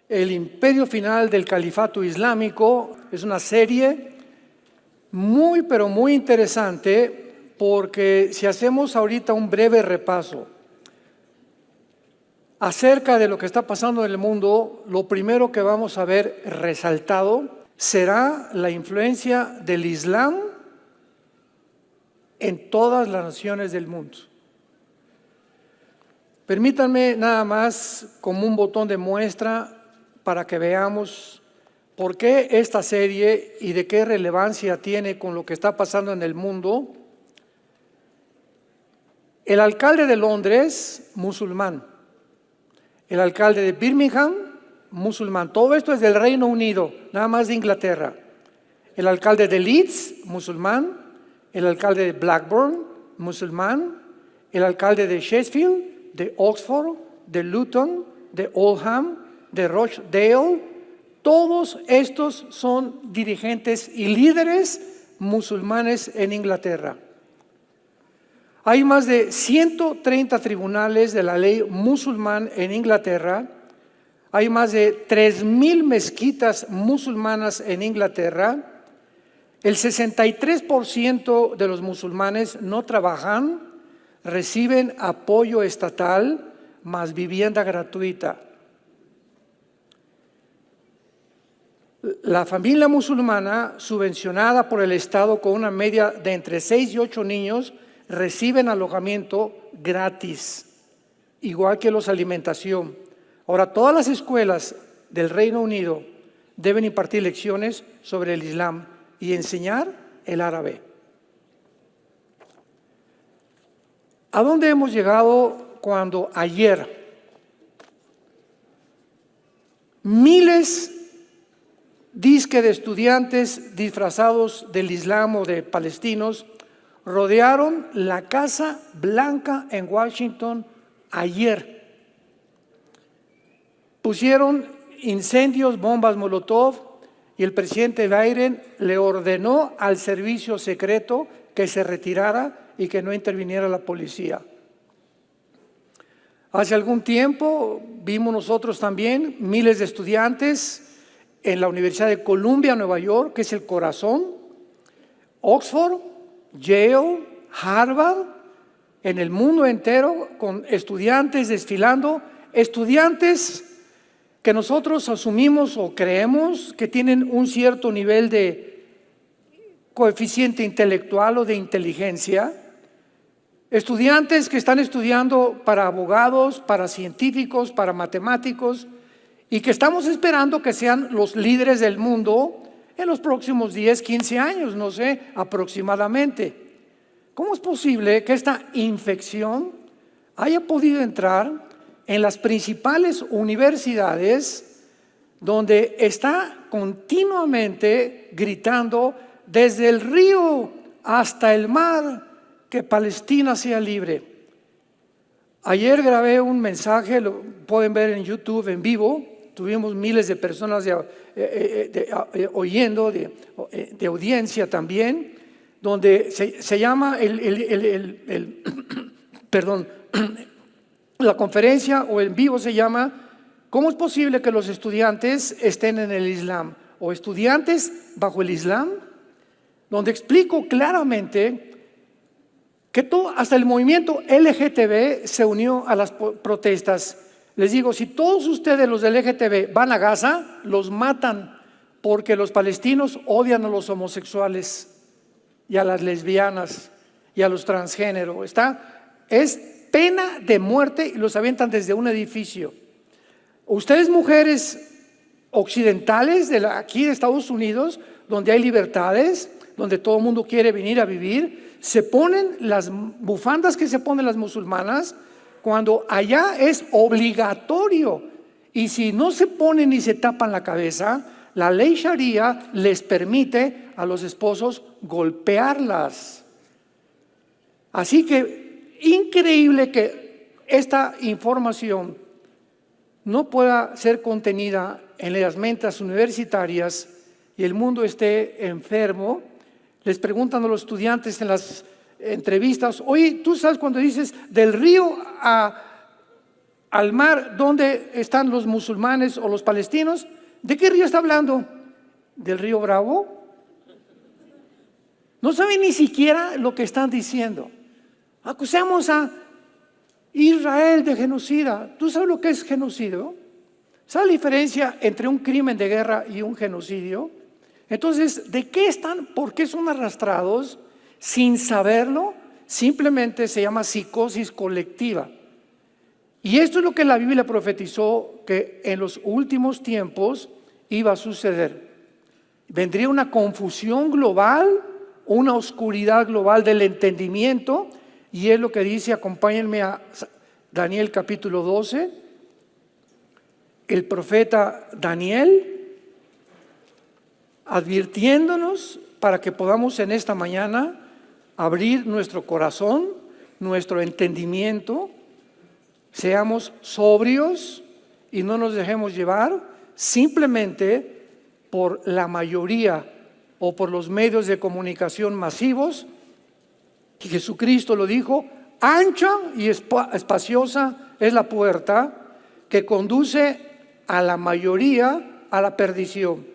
El imperio final del califato islámico. Es una serie muy, pero muy interesante, porque si hacemos ahorita un breve repaso acerca de lo que está pasando en el mundo, lo primero que vamos a ver resaltado será la influencia del Islam en todas las naciones del mundo. Permítanme nada más como un botón de muestra para que veamos por qué esta serie y de qué relevancia tiene con lo que está pasando en el mundo. El alcalde de Londres, musulmán. El alcalde de Birmingham, musulmán. Todo esto es del Reino Unido, nada más de Inglaterra. El alcalde de Leeds, musulmán. El alcalde de Blackburn, musulmán. El alcalde de Sheffield, de Oxford, de Luton, de Oldham, de Rochdale. Todos estos son dirigentes y líderes musulmanes en Inglaterra. Hay más de 130 tribunales de la ley musulmán en Inglaterra. Hay más de 3,000 mezquitas musulmanas en Inglaterra. El 63% de los musulmanes no trabajan, reciben apoyo estatal más vivienda gratuita. La familia musulmana, subvencionada por el Estado con una media de entre 6 y 8 niños, reciben alojamiento gratis, igual que los alimentación. Ahora, todas las escuelas del Reino Unido deben impartir lecciones sobre el Islam y enseñar el árabe. ¿A dónde hemos llegado cuando ayer miles disque de estudiantes disfrazados del Islam o de palestinos rodearon la Casa Blanca en Washington ayer? Pusieron incendios, bombas Molotov, y el presidente Biden le ordenó al servicio secreto que se retirara y que no interviniera la policía. Hace algún tiempo vimos nosotros también miles de estudiantes en la Universidad de Columbia, Nueva York, que es el corazón, Oxford, Yale, Harvard, en el mundo entero, con estudiantes desfilando, estudiantes que nosotros asumimos o creemos que tienen un cierto nivel de coeficiente intelectual o de inteligencia, estudiantes que están estudiando para abogados, para científicos, para matemáticos, y que estamos esperando que sean los líderes del mundo en los próximos 10, 15 años, no sé, aproximadamente. ¿Cómo es posible que esta infección haya podido entrar en las principales universidades, donde está continuamente gritando desde el río hasta el mar que Palestina sea libre? Ayer grabé un mensaje, lo pueden ver en YouTube en vivo. Tuvimos miles de personas oyendo, de audiencia también, donde se llama la conferencia o en vivo se llama ¿cómo es posible que los estudiantes estén en el Islam? O estudiantes bajo el Islam, donde explico claramente que hasta el movimiento LGTB se unió a las protestas. Les digo, si todos ustedes los del LGTB van a Gaza, los matan, porque los palestinos odian a los homosexuales y a las lesbianas y a los transgénero. Es pena de muerte y los avientan desde un edificio. Ustedes, mujeres occidentales aquí de Estados Unidos, donde hay libertades, donde todo el mundo quiere venir a vivir, se ponen las bufandas que se ponen las musulmanas, cuando allá es obligatorio, y si no se ponen ni se tapan la cabeza, la ley Sharia les permite a los esposos golpearlas. Así que increíble que esta información no pueda ser contenida en las mentes universitarias y el mundo esté enfermo. Les preguntan a los estudiantes en las entrevistas, oye, ¿tú sabes cuando dices del río al mar donde están los musulmanes o los palestinos. ¿De qué río está hablando? ¿Del río Bravo? No saben ni siquiera lo que están diciendo. Acusamos a Israel de genocida. ¿Tú sabes lo que es genocidio? ¿Sabes la diferencia entre un crimen de guerra y un genocidio? Entonces, ¿de qué están? ¿Por qué son arrastrados sin saberlo? Simplemente se llama psicosis colectiva. Y esto es lo que la Biblia profetizó que en los últimos tiempos iba a suceder. Vendría una confusión global, una oscuridad global del entendimiento, y es lo que dice, acompáñenme a Daniel capítulo 12, el profeta Daniel, advirtiéndonos para que podamos en esta mañana abrir nuestro corazón, nuestro entendimiento, seamos sobrios y no nos dejemos llevar simplemente por la mayoría o por los medios de comunicación masivos. Que Jesucristo lo dijo: ancha y espaciosa es la puerta que conduce a la mayoría a la perdición,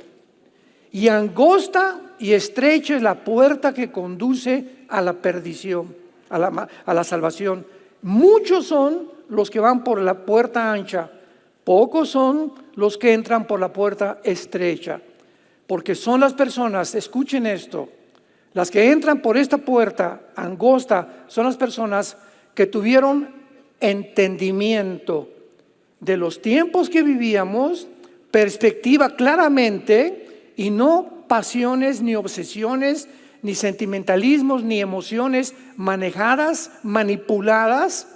y angosta y estrecha es la puerta que conduce a la perdición, a la salvación. Muchos son los que van por la puerta ancha, pocos son los que entran por la puerta estrecha, porque son las personas, escuchen esto, las que entran por esta puerta angosta son las personas que tuvieron entendimiento de los tiempos que vivíamos, perspectiva claramente, y no pasiones, ni obsesiones, ni sentimentalismos, ni emociones manejadas, manipuladas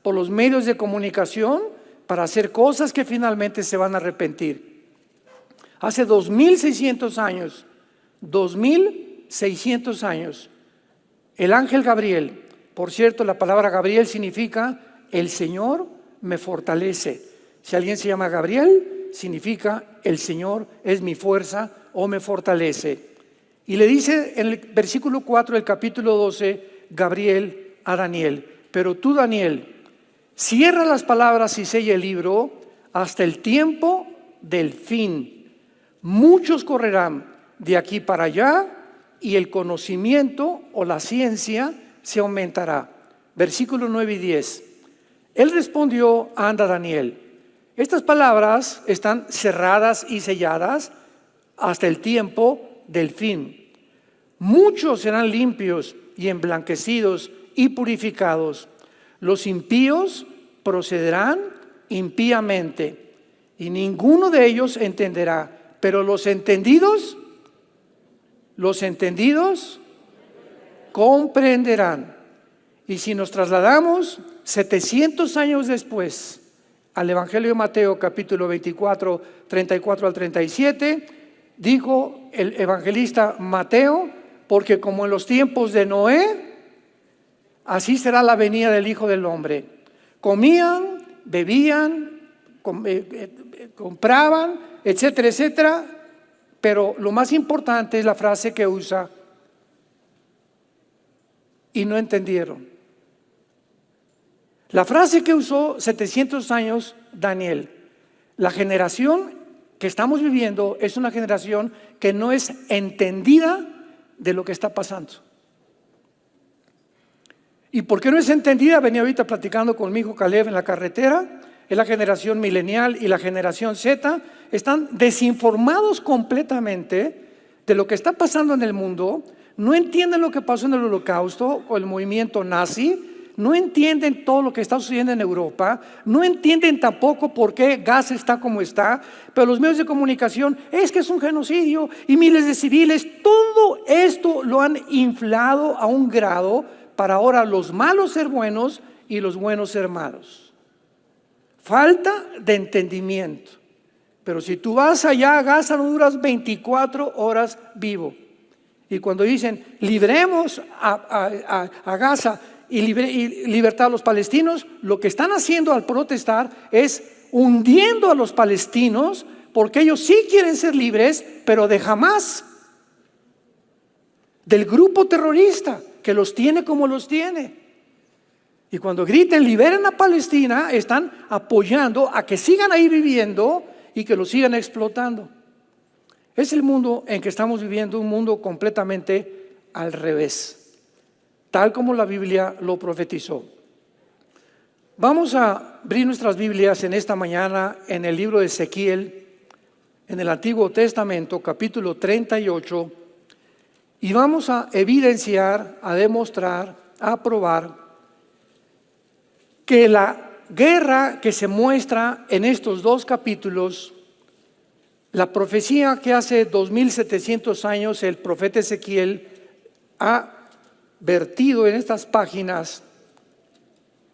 por los medios de comunicación para hacer cosas que finalmente se van a arrepentir. Hace 2600 años, 2600 años, el ángel Gabriel, por cierto, la palabra Gabriel significa el Señor me fortalece. Si alguien se llama Gabriel, significa el Señor es mi fuerza o me fortalece. Y le dice en el versículo 4 del capítulo 12, Gabriel a Daniel: pero tú, Daniel, cierra las palabras y sella el libro hasta el tiempo del fin. Muchos correrán de aquí para allá y el conocimiento o la ciencia se aumentará. Versículos 9 y 10. Él respondió: anda, Daniel, estas palabras están cerradas y selladas hasta el tiempo del fin. Muchos serán limpios y emblanquecidos y purificados. Los impíos procederán impíamente y ninguno de ellos entenderá, pero los entendidos comprenderán. Y si nos trasladamos 700 años después al Evangelio de Mateo capítulo 24, 34 al 37, dijo el evangelista Mateo: porque como en los tiempos de Noé, así será la venida del Hijo del Hombre. Comían, bebían, compraban, etcétera, etcétera, pero lo más importante es la frase que usa: y no entendieron. La frase que usó 700 años Daniel: la generación que estamos viviendo es una generación que no es entendida de lo que está pasando. ¿Y por qué no es entendida? Venía ahorita platicando con mi hijo Caleb en la carretera. Es la generación milenial y la generación Z. Están desinformados completamente de lo que está pasando en el mundo. No entienden lo que pasó en el Holocausto o el movimiento nazi. No entienden todo lo que está sucediendo en Europa. No entienden tampoco por qué Gaza está como está. Pero los medios de comunicación: es que es un genocidio y miles de civiles. Todo esto lo han inflado a un grado para ahora los malos ser buenos y los buenos ser malos. Falta de entendimiento. Pero si tú vas allá a Gaza, no duras 24 horas vivo. Y cuando dicen libremos a Gaza y libertad a los palestinos, lo que están haciendo al protestar es hundiendo a los palestinos, porque ellos sí quieren ser libres, pero de Hamás, del grupo terrorista que los tiene como los tiene. Y cuando griten liberen a Palestina, están apoyando a que sigan ahí viviendo y que lo sigan explotando. Es el mundo en que estamos viviendo, un mundo completamente al revés, tal como la Biblia lo profetizó. Vamos a abrir nuestras Biblias en esta mañana en el libro de Ezequiel, en el Antiguo Testamento, capítulo 38, y vamos a evidenciar, a demostrar, a probar que la guerra que se muestra en estos dos capítulos, la profecía que hace 2700 años el profeta Ezequiel ha vertido en estas páginas,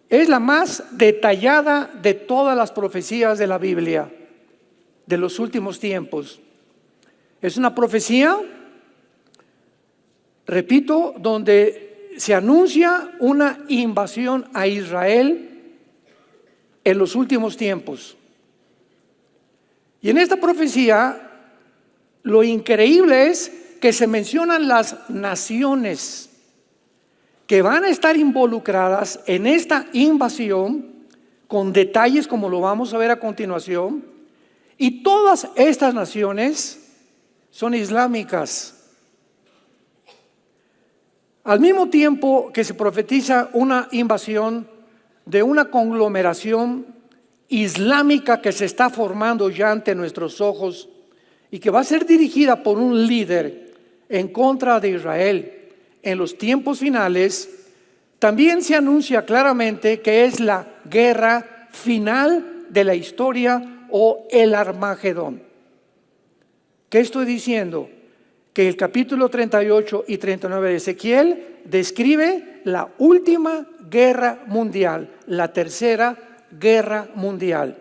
es la más detallada de todas las profecías de la Biblia de los últimos tiempos. Es una profecía, repito, donde se anuncia una invasión a Israel en los últimos tiempos. Y en esta profecía, lo increíble es que se mencionan las naciones que van a estar involucradas en esta invasión, con detalles como lo vamos a ver a continuación. Y todas estas naciones son islámicas. Al mismo tiempo que se profetiza una invasión de una conglomeración islámica que se está formando ya ante nuestros ojos y que va a ser dirigida por un líder en contra de Israel en los tiempos finales, también se anuncia claramente que es la guerra final de la historia o el Armagedón. ¿Qué estoy diciendo? Que el capítulo 38 y 39 de Ezequiel describe la última guerra mundial, la tercera guerra mundial,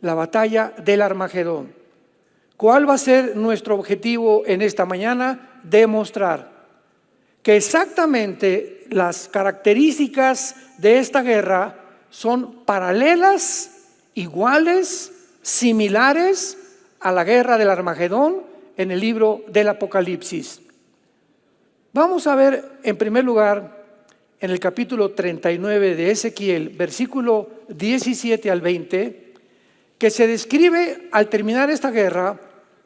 la batalla del Armagedón. ¿Cuál va a ser nuestro objetivo en esta mañana? Demostrar que exactamente las características de esta guerra son paralelas, iguales, similares a la guerra del Armagedón en el libro del Apocalipsis. Vamos a ver en primer lugar en el capítulo 39 de Ezequiel, versículo 17 al 20, que se describe al terminar esta guerra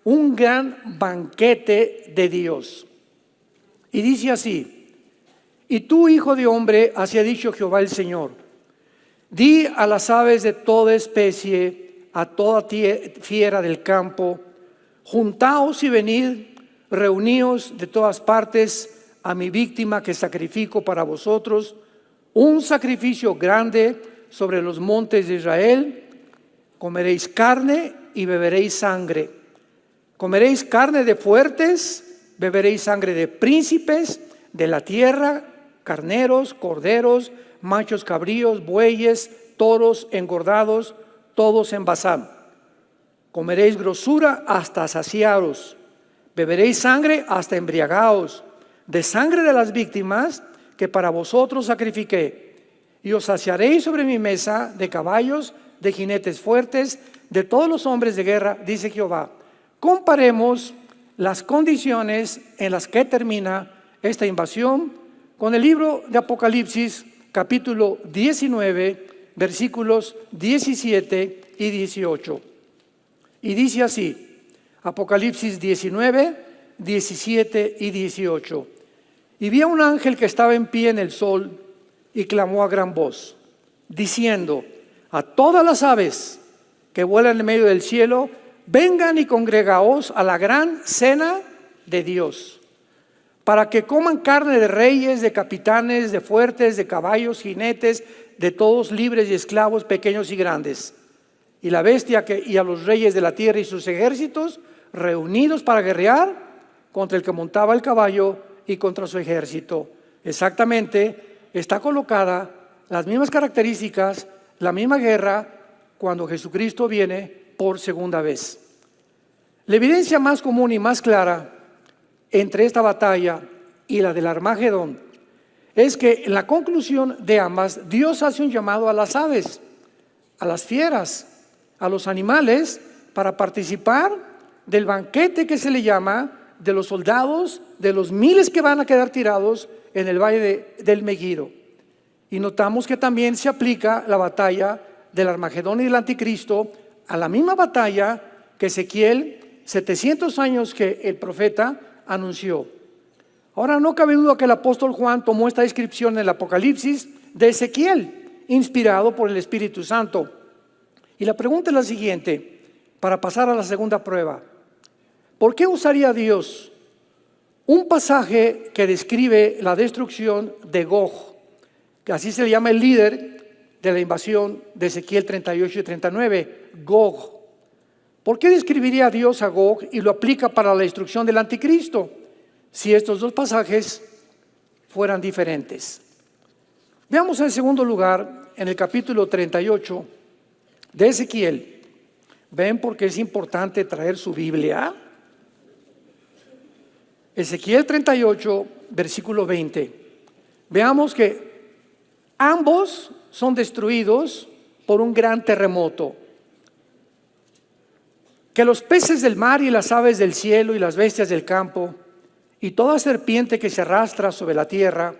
un gran banquete de Dios. Y dice así: y tú, hijo de hombre, así ha dicho Jehová el Señor, di a las aves de toda especie, a toda fiera del campo, juntaos y venid, reuníos de todas partes a mi víctima que sacrifico para vosotros, un sacrificio grande sobre los montes de Israel. Comeréis carne y beberéis sangre. Comeréis carne de fuertes, beberéis sangre de príncipes de la tierra, carneros, corderos, machos cabríos, bueyes, toros engordados, todos en Basán. Comeréis grosura hasta saciaros, beberéis sangre hasta embriagaos, de sangre de las víctimas que para vosotros sacrifiqué. Y os saciaréis sobre mi mesa de caballos, de jinetes fuertes, de todos los hombres de guerra, dice Jehová. Comparemos las condiciones en las que termina esta invasión con el libro de Apocalipsis, capítulo 19, versículos 17 y 18. Y dice así, Apocalipsis 19, 17 y 18. Y vi a un ángel que estaba en pie en el sol y clamó a gran voz, diciendo a todas las aves que vuelan en medio del cielo, vengan y congregaos a la gran cena de Dios, para que coman carne de reyes, de capitanes, de fuertes, de caballos, jinetes, de todos libres y esclavos, pequeños y grandes. Y la bestia y a los reyes de la tierra y sus ejércitos, reunidos para guerrear contra el que montaba el caballo y contra su ejército. Exactamente, está colocada las mismas características, la misma guerra, cuando Jesucristo viene por segunda vez. La evidencia más común y más clara entre esta batalla y la del Armagedón es que en la conclusión de ambas, Dios hace un llamado a las aves, a las fieras, a los animales, para participar del banquete que se le llama de los soldados, de los miles que van a quedar tirados en el valle del Megiddo. Y notamos que también se aplica la batalla del Armagedón y del Anticristo a la misma batalla que Ezequiel, 700 años que el profeta anunció. Ahora, no cabe duda que el apóstol Juan tomó esta descripción en el Apocalipsis de Ezequiel, inspirado por el Espíritu Santo. Y la pregunta es la siguiente, para pasar a la segunda prueba. ¿Por qué usaría Dios un pasaje que describe la destrucción de Gog, que así se le llama el líder de la invasión de Ezequiel 38 y 39, Gog? ¿Por qué describiría Dios a Gog y lo aplica para la destrucción del Anticristo si estos dos pasajes fueran diferentes? Veamos en segundo lugar en el capítulo 38 de Ezequiel. ¿Ven por qué es importante traer su Biblia? Ezequiel 38, versículo 20. Veamos que ambos son destruidos por un gran terremoto. Que los peces del mar y las aves del cielo y las bestias del campo y toda serpiente que se arrastra sobre la tierra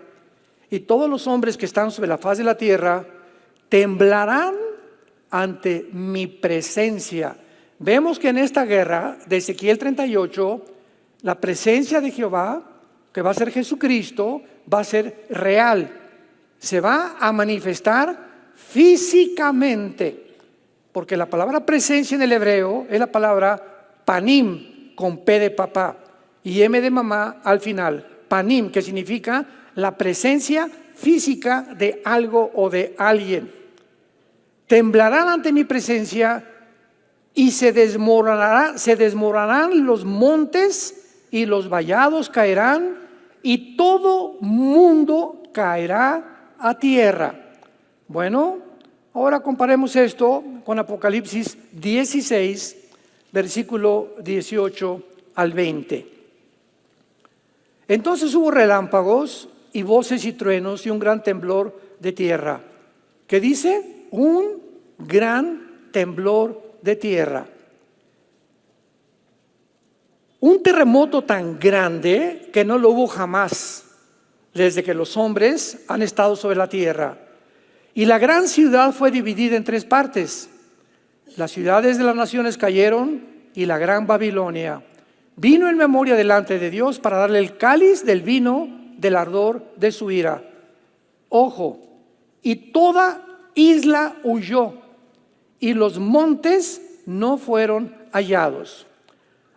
y todos los hombres que están sobre la faz de la tierra temblarán ante mi presencia. Vemos que en esta guerra de Ezequiel 38, la presencia de Jehová, que va a ser Jesucristo, va a ser real. Se va a manifestar físicamente, porque la palabra presencia en el hebreo es la palabra panim, con P de papá y M de mamá al final. Panim, que significa la presencia física de algo o de alguien. Temblarán ante mi presencia y se desmoronarán los montes y los vallados caerán y todo mundo caerá a tierra. Bueno, ahora comparemos esto con Apocalipsis 16, versículo 18 al 20. Entonces hubo relámpagos y voces y truenos y un gran temblor de tierra. ¿Qué dice? Un gran temblor de tierra. Un terremoto tan grande que no lo hubo jamás desde que los hombres han estado sobre la tierra. Y la gran ciudad fue dividida en tres partes. Las ciudades de las naciones cayeron y la gran Babilonia vino en memoria delante de Dios para darle el cáliz del vino del ardor de su ira. Ojo, y toda isla huyó y los montes no fueron hallados.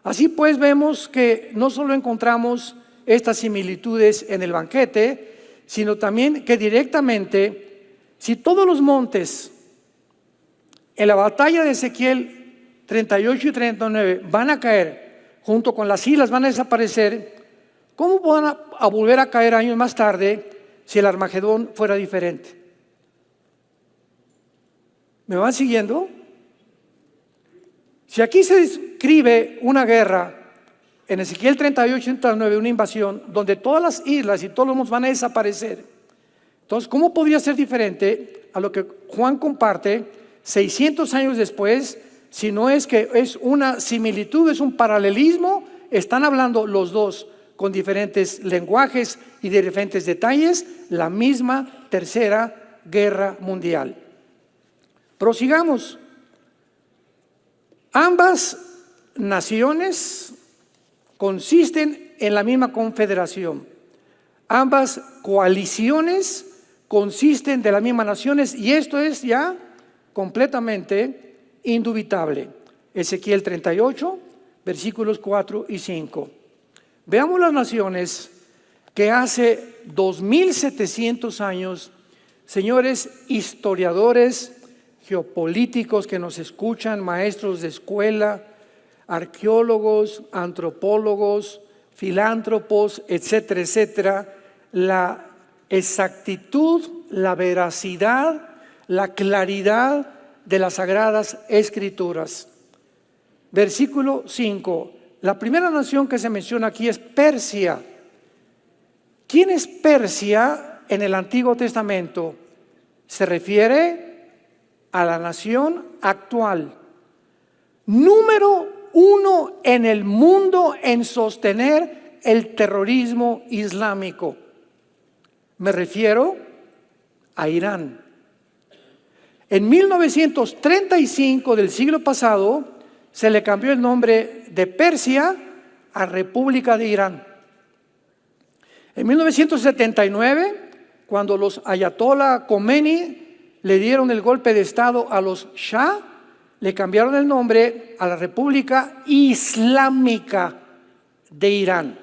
Así pues vemos que no solo encontramos estas similitudes en el banquete, sino también que directamente, si todos los montes en la batalla de Ezequiel 38 y 39 van a caer, junto con las islas van a desaparecer, ¿cómo van a volver a caer años más tarde si el Armagedón fuera diferente? ¿Me van siguiendo? Si aquí se describe una guerra, en Ezequiel 38 y 39, una invasión, donde todas las islas y todos los montes van a desaparecer, entonces, ¿cómo podría ser diferente a lo que Juan comparte 600 años después, si no es que es una similitud, es un paralelismo? Están hablando los dos con diferentes lenguajes y de diferentes detalles, la misma tercera guerra mundial. Prosigamos. Ambas naciones consisten en la misma confederación. Ambas coaliciones consisten de las mismas naciones y esto es ya completamente indubitable. Ezequiel 38, versículos 4 y 5. Veamos las naciones que hace 2700 años, señores historiadores, geopolíticos que nos escuchan, maestros de escuela, arqueólogos, antropólogos, filántropos, etcétera, etcétera, la exactitud, la veracidad, la claridad de las Sagradas Escrituras. Versículo 5. La primera nación que se menciona aquí es Persia. ¿Quién es Persia en el Antiguo Testamento? Se refiere a la nación actual, número 1 en el mundo en sostener el terrorismo islámico. Me refiero a Irán. En 1935 del siglo pasado se le cambió el nombre de Persia a República de Irán. En 1979, cuando los ayatollah Khomeini le dieron el golpe de estado a los Shah, le cambiaron el nombre a la República Islámica de Irán.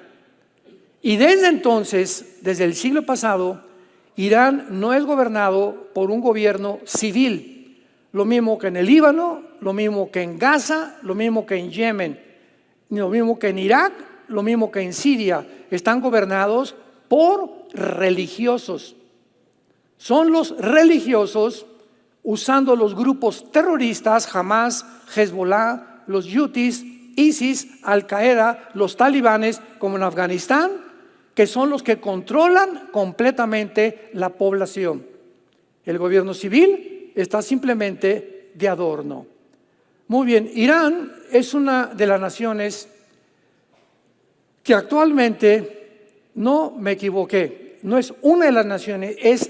Y desde entonces, desde el siglo pasado, Irán no es gobernado por un gobierno civil, lo mismo que en el Líbano, lo mismo que en Gaza, lo mismo que en Yemen, lo mismo que en Irak, lo mismo que en Siria. Están gobernados por religiosos. Son los religiosos, usando los grupos terroristas, Hamas, Hezbollah, los Houthis, ISIS, Al-Qaeda, los talibanes, como en Afganistán, que son los que controlan completamente la población. El gobierno civil está simplemente de adorno. Muy bien, Irán es una de las naciones que actualmente, no me equivoqué, no es una de las naciones, es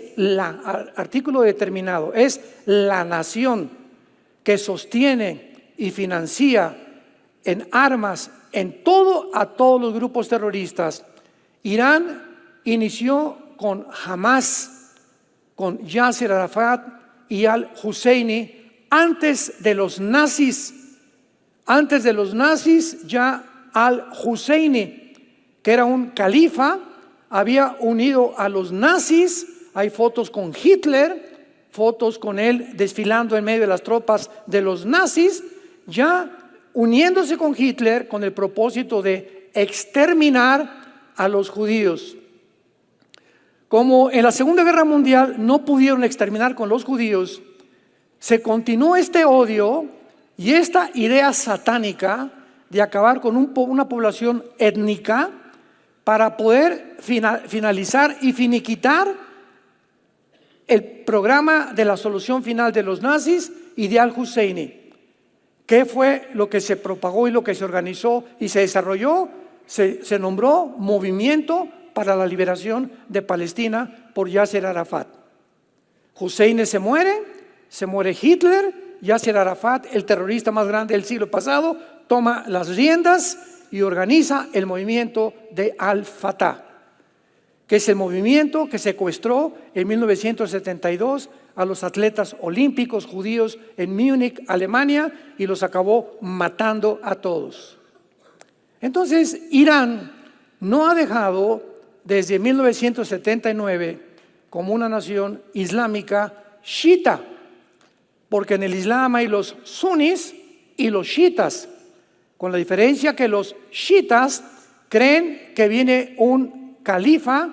artículo determinado, es la nación que sostiene y financia en armas, en todo, a todos los grupos terroristas. Irán inició con Hamas, con Yasser Arafat y al-Husseini antes de los nazis. Antes de los nazis, ya al-Husseini, que era un califa, había unido a los nazis. Hay fotos con Hitler, fotos con él desfilando en medio de las tropas de los nazis, ya uniéndose con Hitler con el propósito de exterminar a los judíos. Como en la Segunda Guerra Mundial no pudieron exterminar con los judíos, se continuó este odio y esta idea satánica de acabar con una población étnica para poder finalizar y finiquitar el programa de la solución final de los nazis y de al-Husseini. ¿Qué fue lo que se propagó y lo que se organizó y se desarrolló? Se nombró Movimiento para la Liberación de Palestina por Yasser Arafat. Husseini se muere Hitler, Yasser Arafat, el terrorista más grande del siglo pasado, toma las riendas y organiza el movimiento de Al-Fatah, que es el movimiento que secuestró en 1972 a los atletas olímpicos judíos en Múnich, Alemania, y los acabó matando a todos. Entonces, Irán no ha dejado desde 1979 como una nación islámica chiita, porque en el Islam hay los sunis y los chiitas, con la diferencia que los chiitas creen que viene un califa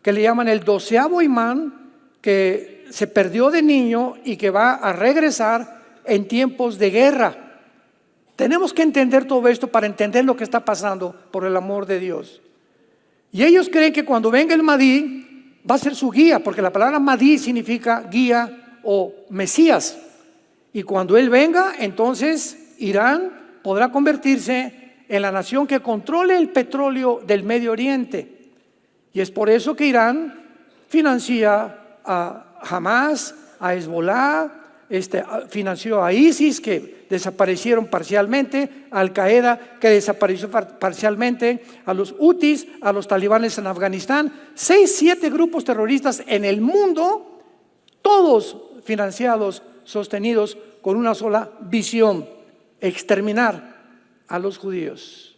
que le llaman el 12º imán, que se perdió de niño y que va a regresar en tiempos de guerra. Tenemos que entender todo esto para entender lo que está pasando, por el amor de Dios. Y ellos creen que cuando venga el Mahdi va a ser su guía, porque la palabra Mahdi significa guía o Mesías. Y cuando él venga, entonces Irán podrá convertirse en la nación que controle el petróleo del Medio Oriente. Y es por eso que Irán financia a Hamas, a Hezbollah, financió a ISIS, que desaparecieron parcialmente, a Al-Qaeda, que desapareció parcialmente, a los Houthis, a los talibanes en Afganistán, 6, 7 grupos terroristas en el mundo, todos financiados, sostenidos con una sola visión: exterminar a los judíos.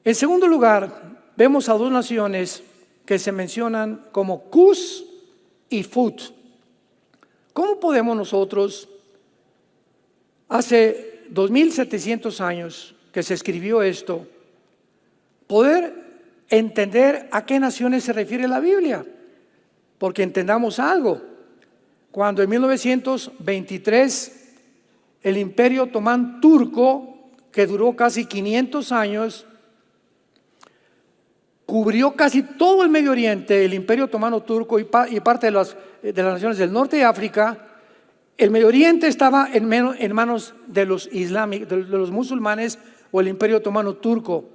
En segundo lugar, vemos a dos naciones que se mencionan como Cus y Fut. ¿Cómo podemos nosotros, hace 2700 años que se escribió esto, poder entender a qué naciones se refiere la Biblia? Porque entendamos algo. Cuando en 1923 el Imperio Otomán turco, que duró casi 500 años, cubrió casi todo el Medio Oriente, el Imperio Otomano turco y parte de las naciones del norte de África. El Medio Oriente estaba en manos de los de los musulmanes o el Imperio Otomano turco.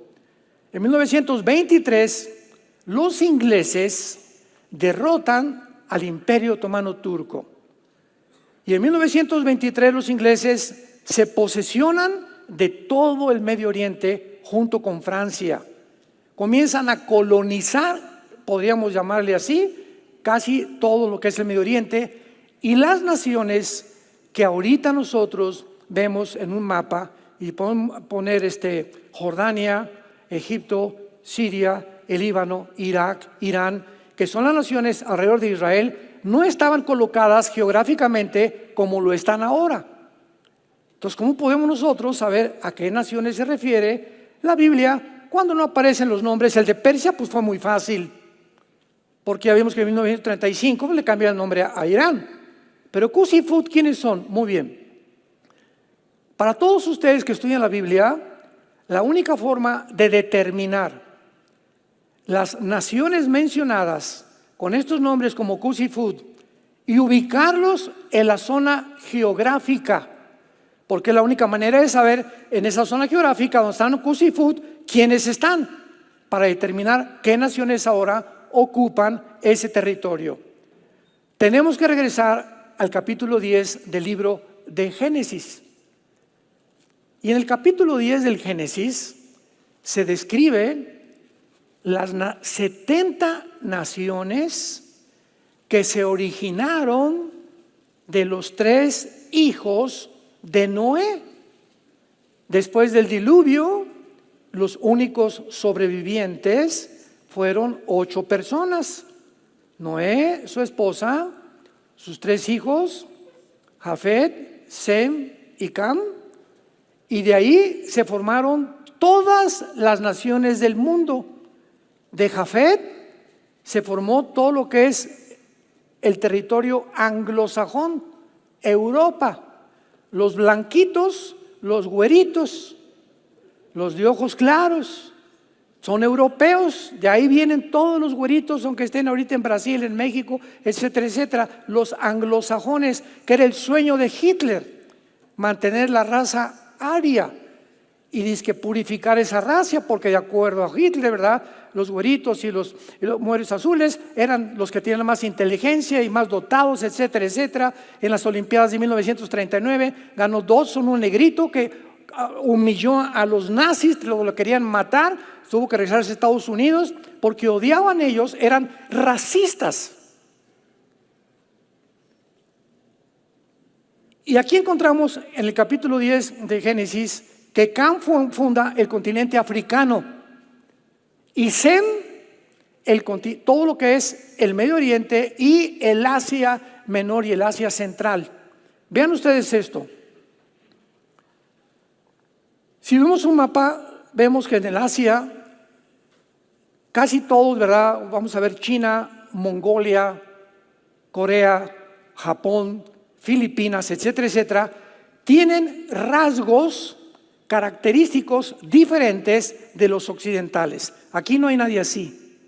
En 1923, los ingleses derrotan al Imperio Otomano Turco. Y en 1923 los ingleses se posesionan de todo el Medio Oriente junto con Francia. Comienzan a colonizar, podríamos llamarle así, casi todo lo que es el Medio Oriente, y las naciones que ahorita nosotros vemos en un mapa, y podemos poner Jordania, Egipto, Siria, el Líbano, Irak, Irán, que son las naciones alrededor de Israel, no estaban colocadas geográficamente como lo están ahora. Entonces, ¿cómo podemos nosotros saber a qué naciones se refiere la Biblia cuando no aparecen los nombres? El de Persia pues fue muy fácil, porque ya vimos que en 1935 le cambian el nombre a Irán. Pero Cus y Fut, ¿quiénes son? Muy bien. Para todos ustedes que estudian la Biblia, la única forma de determinar las naciones mencionadas con estos nombres como Cus y Fut y ubicarlos en la zona geográfica, porque la única manera de saber en esa zona geográfica donde están Cus y Fut quiénes están, para determinar qué naciones ahora ocupan ese territorio. Tenemos que regresar al capítulo 10 del libro de Génesis. Y en el capítulo 10 del Génesis se describe las 70 naciones que se originaron de los 3 hijos de Noé. Después del diluvio, los únicos sobrevivientes fueron 8 personas: Noé, su esposa, sus 3 hijos, Jafet, Sem y Cam, y de ahí se formaron todas las naciones del mundo. De Jafet se formó todo lo que es el territorio anglosajón, Europa. Los blanquitos, los güeritos, los de ojos claros, son europeos. De ahí vienen todos los güeritos, aunque estén ahorita en Brasil, en México, etcétera, etcétera. Los anglosajones, que era el sueño de Hitler, mantener la raza aria. Y dice que purificar esa raza, porque de acuerdo a Hitler, ¿verdad?, los güeritos y los mujeres azules eran los que tenían más inteligencia y más dotados, etcétera, etcétera. En las Olimpiadas de 1939 ganó Dodson, un negrito que humilló a los nazis, lo querían matar, tuvo que regresarse a Estados Unidos porque odiaban ellos, eran racistas. Y aquí encontramos en el capítulo 10 de Génesis que Cam funda el continente africano y Sem todo lo que es el Medio Oriente y el Asia Menor y el Asia Central. Vean ustedes esto. Si vemos un mapa, vemos que en el Asia casi todos, ¿verdad? Vamos a ver China, Mongolia, Corea, Japón, Filipinas, etcétera, etcétera, tienen rasgos característicos diferentes de los occidentales. Aquí no hay nadie así.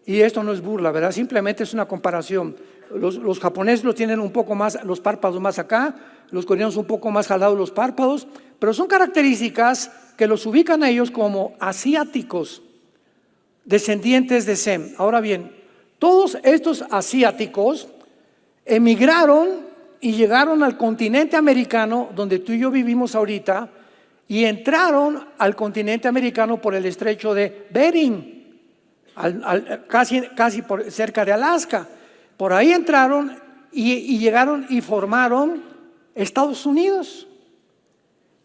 Y esto no es burla, ¿verdad? Simplemente es una comparación. Los japoneses lo tienen un poco más, los párpados más acá, los coreanos un poco más jalados los párpados, pero son características que los ubican a ellos como asiáticos, descendientes de Sem. Ahora bien, todos estos asiáticos emigraron y llegaron al continente americano, donde tú y yo vivimos ahorita, y entraron al continente americano por el estrecho de Bering, casi cerca de Alaska. Por ahí entraron y llegaron y formaron Estados Unidos.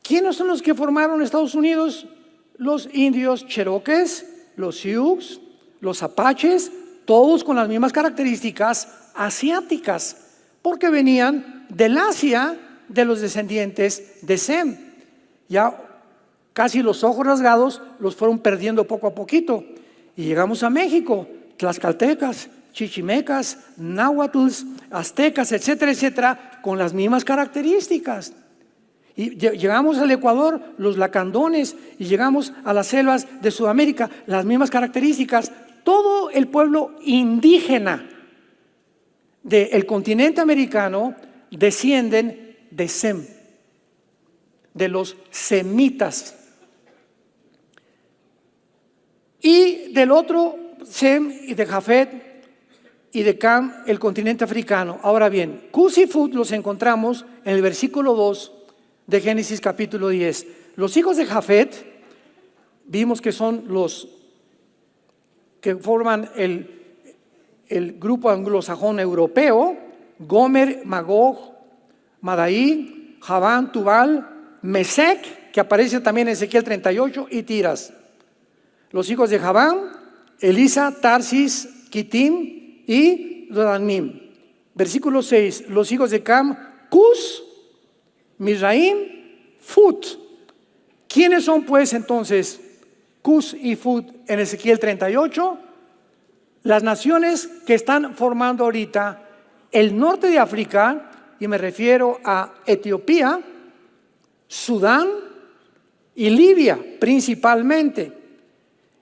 ¿Quiénes son los que formaron Estados Unidos? Los indios cherokees, los sioux, los apaches, todos con las mismas características asiáticas, porque venían del Asia de los descendientes de Sem. Ya casi los ojos rasgados los fueron perdiendo poco a poquito. Y llegamos a México, tlaxcaltecas, chichimecas, náhuatls, aztecas, etcétera, etcétera, con las mismas características. Y llegamos al Ecuador, los lacandones, y llegamos a las selvas de Sudamérica, las mismas características. Todo el pueblo indígena del continente americano descienden de Sem, de los semitas. Y del otro, Sem y de Jafet, y de Cam el continente africano. Ahora bien, Cus y Fut los encontramos en el versículo 2 de Génesis capítulo 10. Los hijos de Jafet, vimos que son los que forman el grupo anglosajón europeo: Gomer, Magog, Madai, Javán, Tubal, Mesec, que aparece también en Ezequiel 38, y Tiras. Los hijos de Javán: Elisa, Tarsis, Kitim y Dodanim. Versículo 6, los hijos de Cam: Cus, Mizraim, Fut. ¿Quiénes son pues entonces Cus y Fut en Ezequiel 38? Las naciones que están formando ahorita el norte de África, y me refiero a Etiopía, Sudán y Libia principalmente,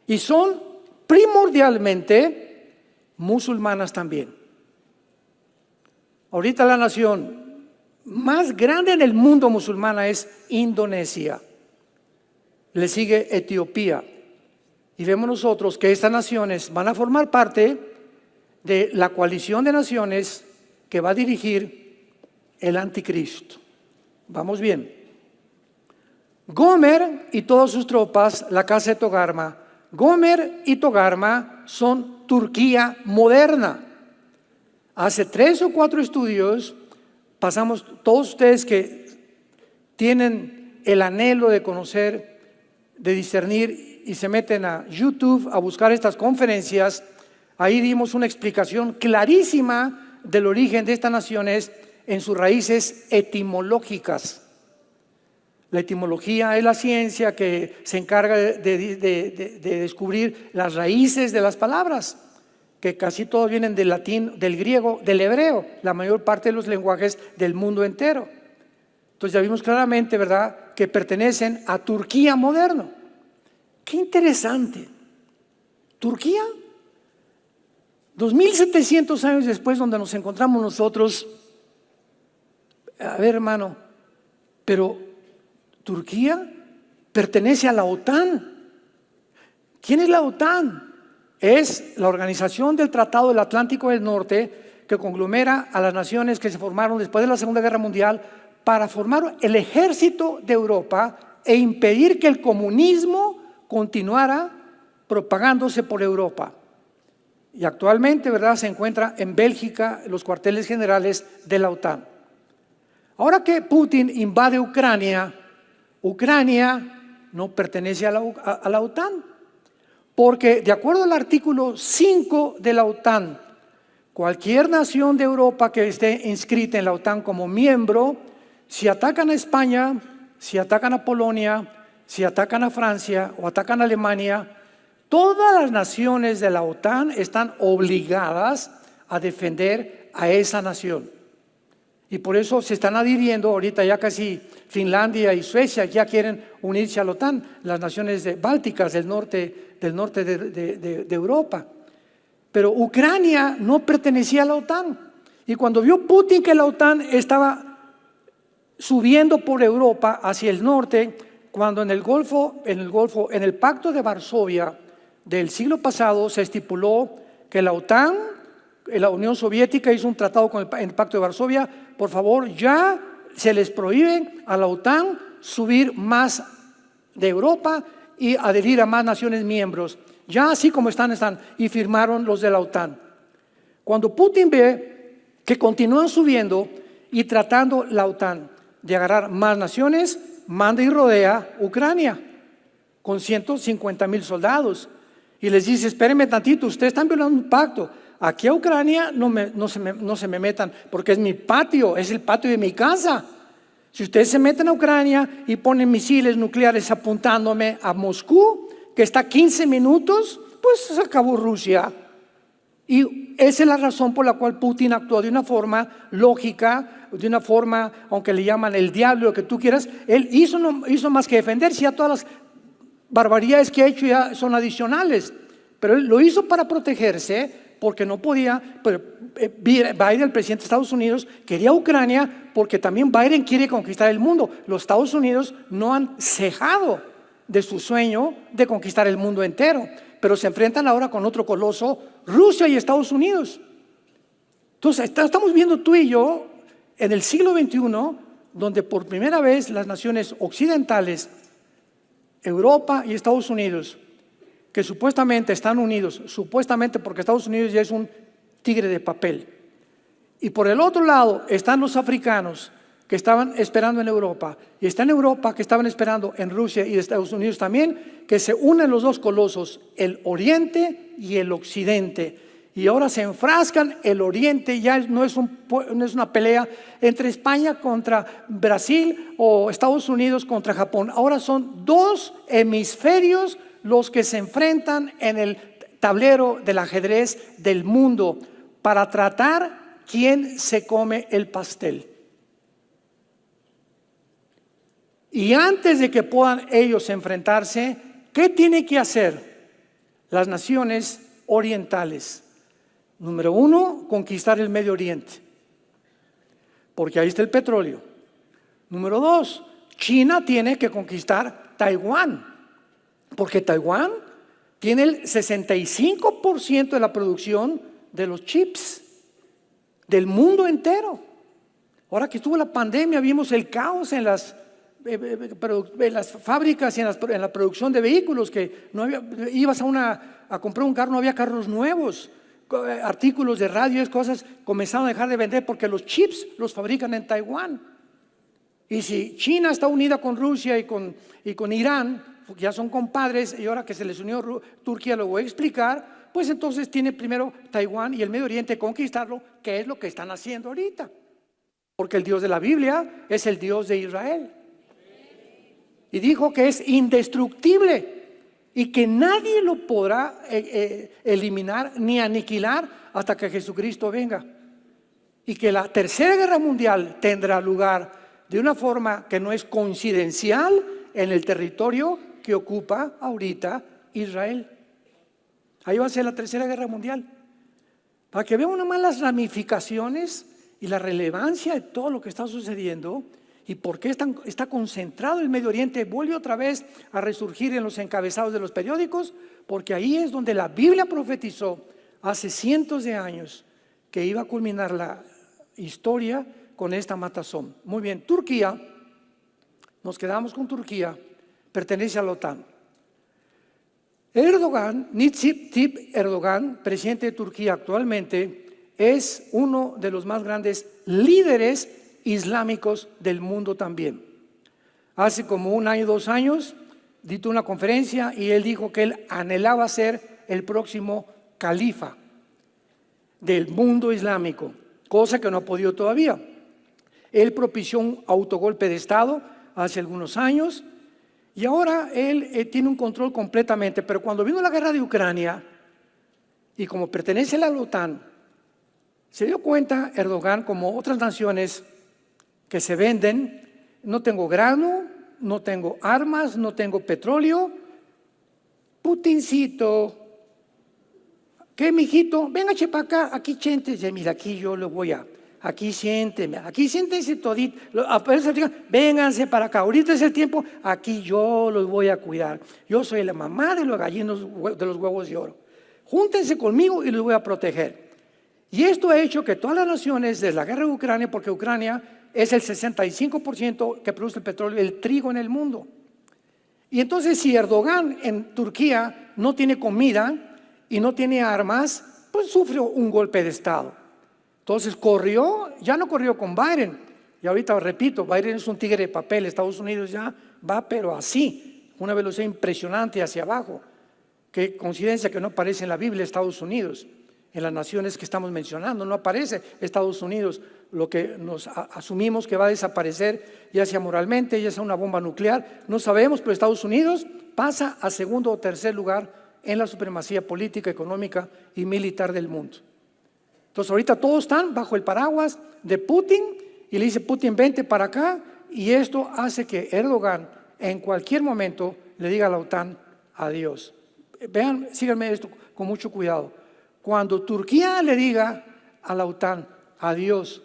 y son primordialmente musulmanas también. Ahorita la nación más grande en el mundo musulmana es Indonesia, le sigue Etiopía, y vemos nosotros que estas naciones van a formar parte de la coalición de naciones que va a dirigir el anticristo. Vamos bien. Gomer y todas sus tropas, la casa de Togarma. Gomer y Togarma son Turquía moderna. Hace 3 o 4 estudios pasamos, todos ustedes que tienen el anhelo de conocer, de discernir, y se meten a YouTube a buscar estas conferencias, ahí dimos una explicación clarísima del origen de estas naciones en sus raíces etimológicas. La etimología es la ciencia que se encarga de descubrir las raíces de las palabras, que casi todos vienen del latín, del griego, del hebreo, la mayor parte de los lenguajes del mundo entero. Entonces ya vimos claramente, ¿verdad?, que pertenecen a Turquía moderno. Qué interesante. Turquía, 2700 años después, donde nos encontramos nosotros. A ver, hermano, pero Turquía pertenece a la OTAN. ¿Quién es la OTAN? Es la organización del Tratado del Atlántico del Norte, que conglomera a las naciones que se formaron después de la Segunda Guerra Mundial para formar el ejército de Europa e impedir que el comunismo continuara propagándose por Europa. Y actualmente, ¿verdad?, se encuentra en Bélgica los cuarteles generales de la OTAN. Ahora que Putin invade Ucrania, Ucrania no pertenece a la OTAN, porque de acuerdo al artículo 5 de la OTAN, cualquier nación de Europa que esté inscrita en la OTAN como miembro, si atacan a España, si atacan a Polonia, si atacan a Francia o atacan a Alemania, todas las naciones de la OTAN están obligadas a defender a esa nación. Y por eso se están adhiriendo ahorita ya casi Finlandia y Suecia ya quieren unirse a la OTAN, las naciones bálticas del norte de Europa. Pero Ucrania no pertenecía a la OTAN. Y cuando vio Putin que la OTAN estaba subiendo por Europa hacia el norte, cuando en el Pacto de Varsovia del siglo pasado se estipuló que la OTAN, la Unión Soviética hizo un tratado con el Pacto de Varsovia, por favor, ya se les prohíbe a la OTAN subir más de Europa y adherir a más naciones miembros. Ya así como están, y firmaron los de la OTAN. Cuando Putin ve que continúan subiendo y tratando la OTAN de agarrar más naciones, manda y rodea Ucrania con 150,000 soldados y les dice: espérenme tantito, ustedes están violando un pacto. Aquí a Ucrania no se me metan, porque es mi patio, es el patio de mi casa. Si ustedes se meten a Ucrania y ponen misiles nucleares apuntándome a Moscú, que está a 15 minutos, pues se acabó Rusia. Y esa es la razón por la cual Putin actuó de una forma lógica, de una forma, aunque le llaman el diablo, lo que tú quieras. Él no hizo más que defenderse. Ya todas las barbaridades que ha hecho ya son adicionales, pero él lo hizo para protegerse, porque no podía. Pero Biden, el presidente de Estados Unidos, quería Ucrania porque también Biden quiere conquistar el mundo. Los Estados Unidos no han cejado de su sueño de conquistar el mundo entero, pero se enfrentan ahora con otro coloso, Rusia y Estados Unidos. Entonces, estamos viendo tú y yo en el siglo XXI, donde por primera vez las naciones occidentales, Europa y Estados Unidos, que supuestamente están unidos, supuestamente porque Estados Unidos ya es un tigre de papel. Y por el otro lado están los africanos que estaban esperando en Europa, y está en Europa que estaban esperando en Rusia y Estados Unidos también, que se unen los dos colosos, el Oriente y el Occidente. Y ahora se enfrascan, el Oriente ya no es una pelea entre España contra Brasil o Estados Unidos contra Japón. Ahora son dos hemisferios los que se enfrentan en el tablero del ajedrez del mundo para tratar quién se come el pastel. Y antes de que puedan ellos enfrentarse, ¿qué tienen que hacer las naciones orientales? Número uno, conquistar el Medio Oriente, porque ahí está el petróleo. Número dos, China tiene que conquistar Taiwán, porque Taiwán tiene el 65% de la producción de los chips del mundo entero. Ahora que estuvo la pandemia, vimos el caos en las fábricas y en la producción de vehículos, que no había, ibas a comprar un carro, no había carros nuevos. Artículos de radio, cosas comenzaron a dejar de vender porque los chips los fabrican en Taiwán. Y si China está unida con Rusia y con Irán, porque ya son compadres, y ahora que se les unió Turquía, lo voy a explicar, pues entonces tiene primero Taiwán y el Medio Oriente conquistarlo, que es lo que están haciendo ahorita. Porque el Dios de la Biblia es el Dios de Israel. Y dijo que es indestructible y que nadie lo podrá eliminar ni aniquilar hasta que Jesucristo venga. Y que la tercera guerra mundial tendrá lugar de una forma que no es coincidencial en el territorio que ocupa ahorita Israel. Ahí va a ser la tercera guerra mundial. Para que vean nomás las ramificaciones y la relevancia de todo lo que está sucediendo. ¿Y por qué está concentrado el Medio Oriente? Vuelve otra vez a resurgir en los encabezados de los periódicos, porque ahí es donde la Biblia profetizó hace cientos de años que iba a culminar la historia con esta matazón. Muy bien, Turquía, nos quedamos con Turquía, pertenece a la OTAN. Recep Tayyip Erdogan, presidente de Turquía actualmente, es uno de los más grandes líderes islámicos del mundo también. Hace como 1 año, 2 años, dio una conferencia y él dijo que él anhelaba ser el próximo califa del mundo islámico, cosa que no ha podido todavía. Él propició un autogolpe de Estado hace algunos años y ahora él tiene un control completamente, pero cuando vino la guerra de Ucrania y como pertenece a la OTAN, se dio cuenta Erdogan, como otras naciones que se venden, no tengo grano, no tengo armas, no tengo petróleo. Putincito, ¿qué, mijito? Venga, para acá, aquí siéntese, mira, aquí yo lo voy aquí siéntese todito, vénganse para acá, ahorita es el tiempo, aquí yo los voy a cuidar. Yo soy la mamá de los gallinos de los huevos de oro. Júntense conmigo y los voy a proteger. Y esto ha hecho que todas las naciones, desde la guerra de Ucrania, porque Ucrania es el 65% que produce el petróleo, el trigo en el mundo. Y entonces si Erdogan en Turquía no tiene comida y no tiene armas, pues sufrió un golpe de Estado. Entonces ya no corrió con Biden. Y ahorita repito, Biden es un tigre de papel, Estados Unidos ya va pero así, una velocidad impresionante hacia abajo. Qué coincidencia que no aparece en la Biblia Estados Unidos. En las naciones que estamos mencionando no aparece Estados Unidos, lo que nos asumimos que va a desaparecer, ya sea moralmente, ya sea una bomba nuclear, no sabemos, pero Estados Unidos pasa a segundo o tercer lugar en la supremacía política, económica y militar del mundo. Entonces ahorita todos están bajo el paraguas de Putin y le dice Putin vente para acá, y esto hace que Erdogan en cualquier momento le diga a la OTAN adiós. Vean, síganme esto con mucho cuidado. Cuando Turquía le diga a la OTAN adiós,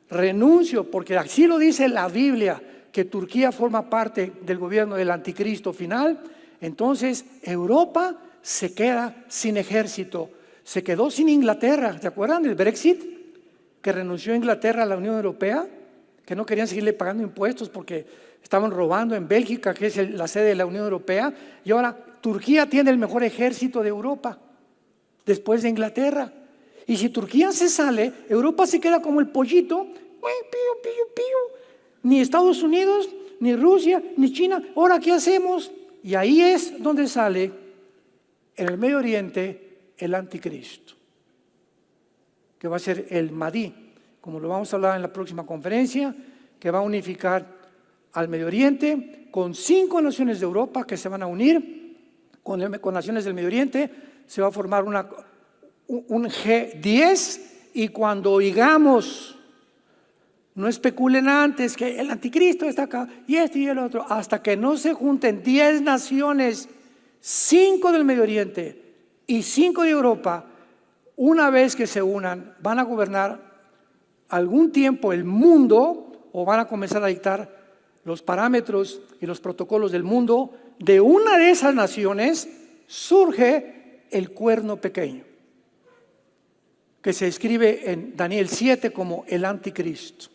renuncio, porque así lo dice la Biblia, que Turquía forma parte del gobierno del anticristo final, entonces Europa se queda sin ejército, se quedó sin Inglaterra. ¿Se acuerdan del Brexit? que renunció a Inglaterra a la Unión Europea, que no querían seguirle pagando impuestos porque estaban robando en Bélgica, que es la sede de la Unión Europea, y ahora Turquía tiene el mejor ejército de Europa, después de Inglaterra. Y si Turquía se sale, Europa se queda como el pollito, pío, pío, pío. Ni Estados Unidos, ni Rusia, ni China. Ahora, ¿qué hacemos? Y ahí es donde sale en el Medio Oriente el anticristo, que va a ser el Mahdi, como lo vamos a hablar en la próxima conferencia, que va a unificar al Medio Oriente con 5 naciones de Europa que se van a unir con naciones del Medio Oriente. Se va a formar un G10, y cuando oigamos, no especulen antes que el anticristo está acá y este y el otro, hasta que no se junten 10 naciones, 5 del Medio Oriente y 5 de Europa. Una vez que se unan, van a gobernar algún tiempo el mundo, o van a comenzar a dictar los parámetros y los protocolos del mundo. De una de esas naciones surge el cuerno pequeño, que se escribe en Daniel 7 como el anticristo.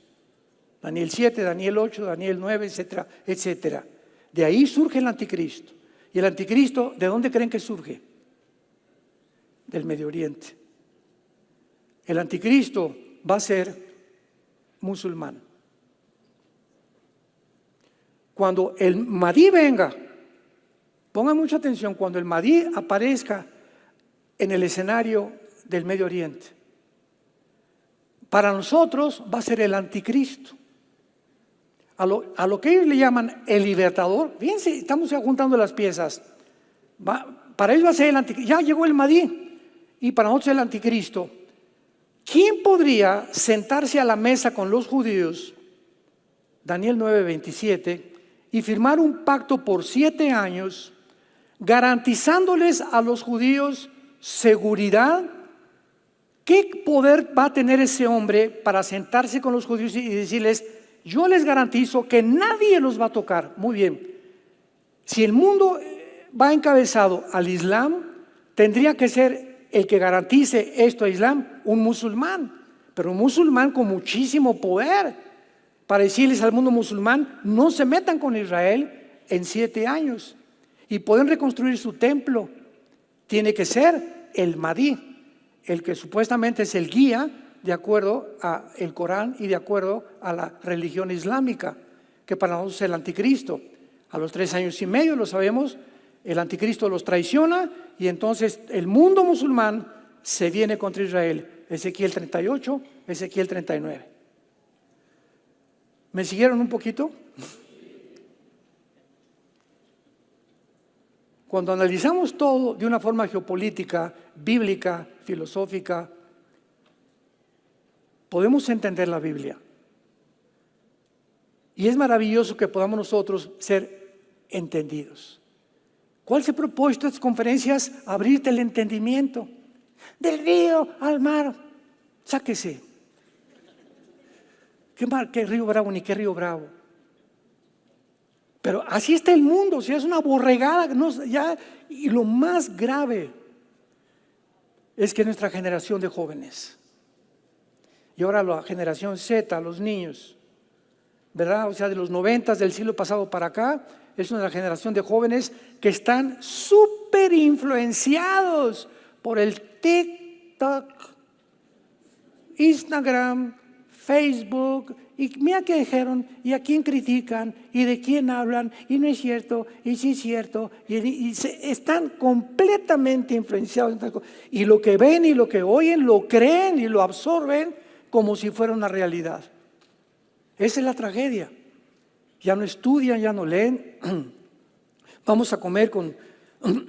Daniel 7, Daniel 8, Daniel 9, etcétera, etcétera. De ahí surge el anticristo. ¿Y el anticristo de dónde creen que surge? Del Medio Oriente. El anticristo va a ser musulmán. Cuando el Mahdi venga, pongan mucha atención, cuando el Mahdi aparezca en el escenario del Medio Oriente, para nosotros va a ser el anticristo. A lo que ellos le llaman el libertador. Fíjense, estamos ya juntando las piezas. Para ellos va a ser el anticristo. Ya llegó el Mahdi, y para nosotros el anticristo. ¿Quién podría sentarse a la mesa con los judíos, Daniel 9:27, y firmar un pacto por 7 años, garantizándoles a los judíos seguridad? ¿Qué poder va a tener ese hombre para sentarse con los judíos y decirles: yo les garantizo que nadie los va a tocar? Muy bien. Si el mundo va encabezado al Islam, tendría que ser el que garantice esto a Islam un musulmán, pero un musulmán con muchísimo poder, para decirles al mundo musulmán: no se metan con Israel en 7 años, y pueden reconstruir su templo. Tiene que ser el Mahdi, el que supuestamente es el guía de acuerdo al Corán y de acuerdo a la religión islámica, que para nosotros es el anticristo. A los 3 años y medio, lo sabemos, el anticristo los traiciona, y entonces el mundo musulmán se viene contra Israel. Ezequiel 38, Ezequiel 39. ¿Me siguieron un poquito? Cuando analizamos todo de una forma geopolítica, bíblica, filosófica, podemos entender la Biblia. Y es maravilloso que podamos nosotros ser entendidos. ¿Cuál es el propósito de estas conferencias? Abrirte el entendimiento. Del río al mar, sáquese. ¿Qué mar? ¿Qué río Bravo? Ni qué río Bravo. Pero así está el mundo, o sea, es una borregada. Y lo más grave es que nuestra generación de jóvenes, y ahora la generación Z, los niños, ¿verdad? O sea, de los 90 del siglo pasado para acá, es una generación de jóvenes que están súper influenciados por el TikTok, Instagram, Facebook. Y mira qué dijeron, y a quién critican, y de quién hablan, y no es cierto, y sí es cierto, y están completamente influenciados. Y lo que ven y lo que oyen, lo creen y lo absorben como si fuera una realidad. Esa es la tragedia. Ya no estudian, ya no leen. Vamos a comer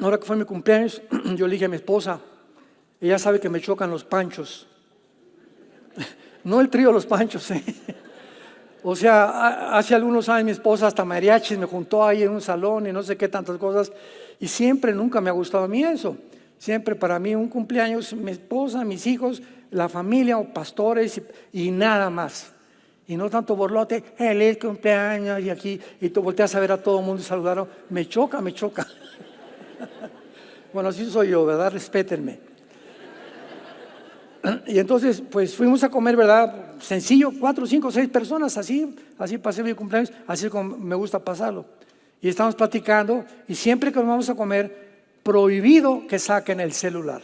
ahora que fue mi cumpleaños, yo le dije a mi esposa, ella sabe que me chocan los panchos. No el trío, los panchos. O sea, hace algunos años mi esposa hasta mariachis me juntó ahí en un salón y no sé qué tantas cosas, y siempre, nunca me ha gustado a mí eso. Siempre para mí un cumpleaños, mi esposa, mis hijos, la familia o pastores y nada más. Y no tanto borlote, el cumpleaños y aquí, y tú volteas a ver a todo el mundo y saludaron. Me choca. Bueno, así soy yo, ¿verdad? Respétenme. Y entonces, pues fuimos a comer, ¿verdad? Sencillo, 4, 5, 6 personas, así pasé mi cumpleaños, así como me gusta pasarlo. Y estamos platicando, y siempre que nos vamos a comer, prohibido que saquen el celular.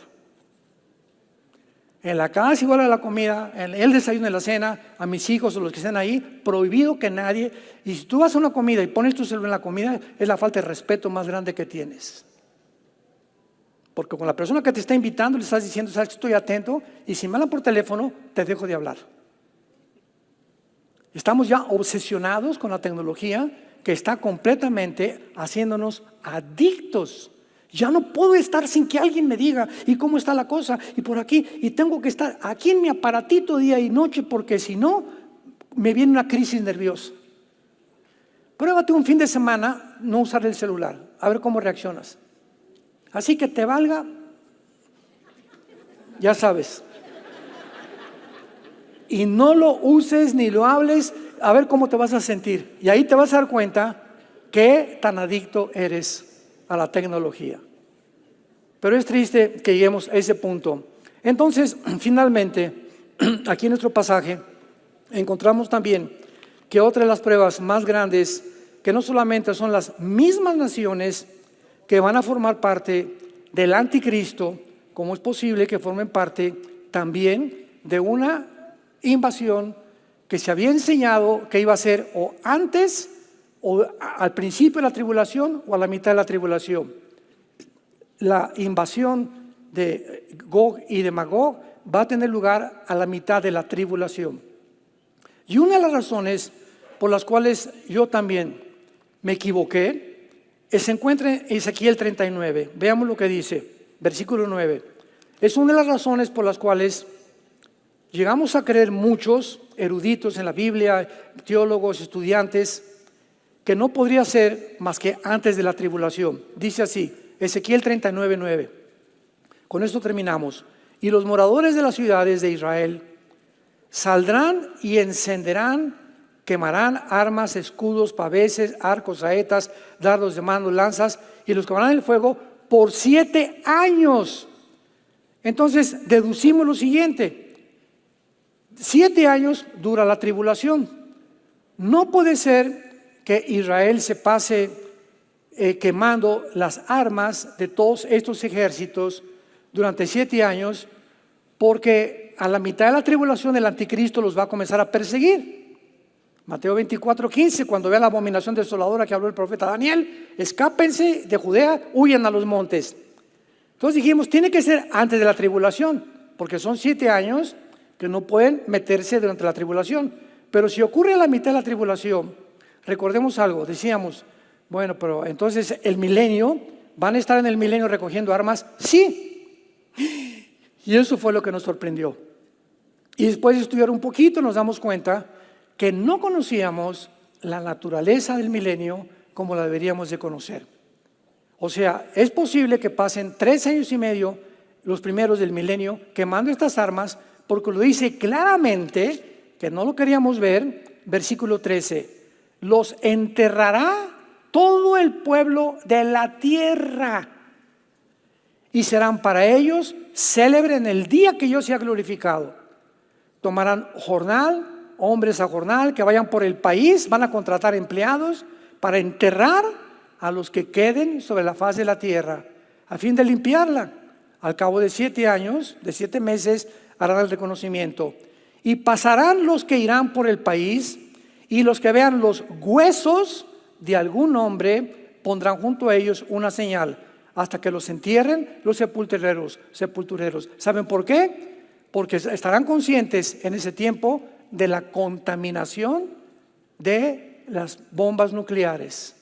En la casa, igual a la comida, en el desayuno, en la cena, a mis hijos o los que estén ahí, prohibido que nadie. Y si tú vas a una comida y pones tu celular en la comida, es la falta de respeto más grande que tienes. Porque con la persona que te está invitando le estás diciendo, sabes que estoy atento, y si me hablan por teléfono, te dejo de hablar. Estamos ya obsesionados con la tecnología que está completamente haciéndonos adictos. Ya no puedo estar sin que alguien me diga, ¿y cómo está la cosa? Y por aquí, y tengo que estar aquí en mi aparatito día y noche, porque si no, me viene una crisis nerviosa. Pruébate un fin de semana no usar el celular, a ver cómo reaccionas. Así que te valga, ya sabes. Y no lo uses ni lo hables, a ver cómo te vas a sentir. Y ahí te vas a dar cuenta qué tan adicto eres a la tecnología. Pero es triste que lleguemos a ese punto. Entonces, finalmente, aquí en nuestro pasaje, encontramos también que otra de las pruebas más grandes, que no solamente son las mismas naciones que van a formar parte del anticristo, como es posible que formen parte también de una invasión que se había enseñado que iba a ser o antes o al principio de la tribulación o a la mitad de la tribulación. La invasión de Gog y de Magog va a tener lugar a la mitad de la tribulación. Y una de las razones por las cuales yo también me equivoqué se encuentra en Ezequiel 39. Veamos lo que dice, versículo 9. Es una de las razones por las cuales llegamos a creer muchos eruditos en la Biblia, teólogos, estudiantes, que no podría ser más que antes de la tribulación. Dice así, Ezequiel 39, 9. Con esto terminamos. Y los moradores de las ciudades de Israel saldrán y encenderán, quemarán armas, escudos, paveses, arcos, saetas, dardos de mano, lanzas, y los quemarán en el fuego por 7 años. Entonces deducimos lo siguiente: 7 años dura la tribulación. No puede ser que Israel se pase quemando las armas de todos estos ejércitos durante 7 años, porque a la mitad de la tribulación el anticristo los va a comenzar a perseguir. Mateo 24:15, cuando vea la abominación desoladora que habló el profeta Daniel, escápense de Judea, huyan a los montes. Entonces dijimos, tiene que ser antes de la tribulación, porque son 7 años que no pueden meterse durante la tribulación. Pero si ocurre a la mitad de la tribulación, recordemos algo, decíamos, bueno, pero entonces el milenio, ¿van a estar en el milenio recogiendo armas? Sí. Y eso fue lo que nos sorprendió. Y después de estudiar un poquito nos damos cuenta que no conocíamos la naturaleza del milenio como la deberíamos de conocer. O sea, es posible que pasen 3 años y medio, los primeros del milenio, quemando estas armas, porque lo dice claramente, que no lo queríamos ver, versículo 13, los enterrará todo el pueblo de la tierra y serán para ellos célebres en el día que yo sea glorificado. Tomarán jornal, hombres a jornal, que vayan por el país, van a contratar empleados para enterrar a los que queden sobre la faz de la tierra, a fin de limpiarla. Al cabo de 7 años, de 7 meses, harán el reconocimiento. Y pasarán los que irán por el país, y los que vean los huesos de algún hombre, pondrán junto a ellos una señal, hasta que los entierren los sepultureros. ¿Saben por qué? Porque estarán conscientes en ese tiempo de la contaminación de las bombas nucleares.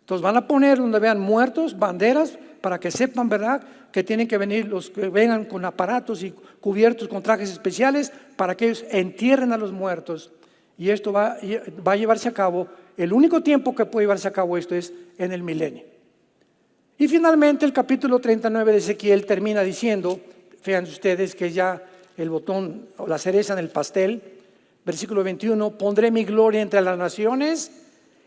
Entonces van a poner donde vean muertos, banderas, para que sepan, ¿verdad?, que tienen que venir los que vengan con aparatos y cubiertos con trajes especiales para que ellos entierren a los muertos. Y esto va a llevarse a cabo, el único tiempo que puede llevarse a cabo esto es en el milenio. Y finalmente el capítulo 39 de Ezequiel termina diciendo, fíjense ustedes que ya el botón o la cereza en el pastel, versículo 21, pondré mi gloria entre las naciones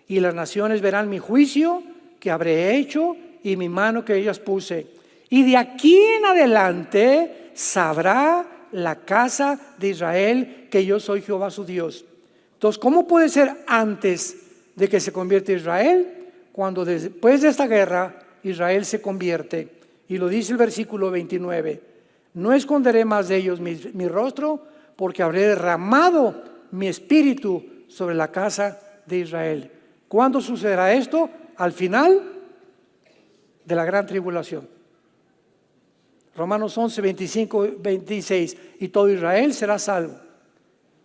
y las naciones verán mi juicio que habré hecho y mi mano que ellas puse. Y de aquí en adelante sabrá la casa de Israel, que yo soy Jehová su Dios. Entonces, ¿cómo puede ser antes de que se convierta Israel? Cuando después de esta guerra Israel se convierte. Y lo dice el versículo 29. No esconderé más de ellos mi rostro, porque habré derramado mi espíritu sobre la casa de Israel. ¿Cuándo sucederá esto? Al final de la gran tribulación. Romanos 11, 25, 26. Y todo Israel será salvo.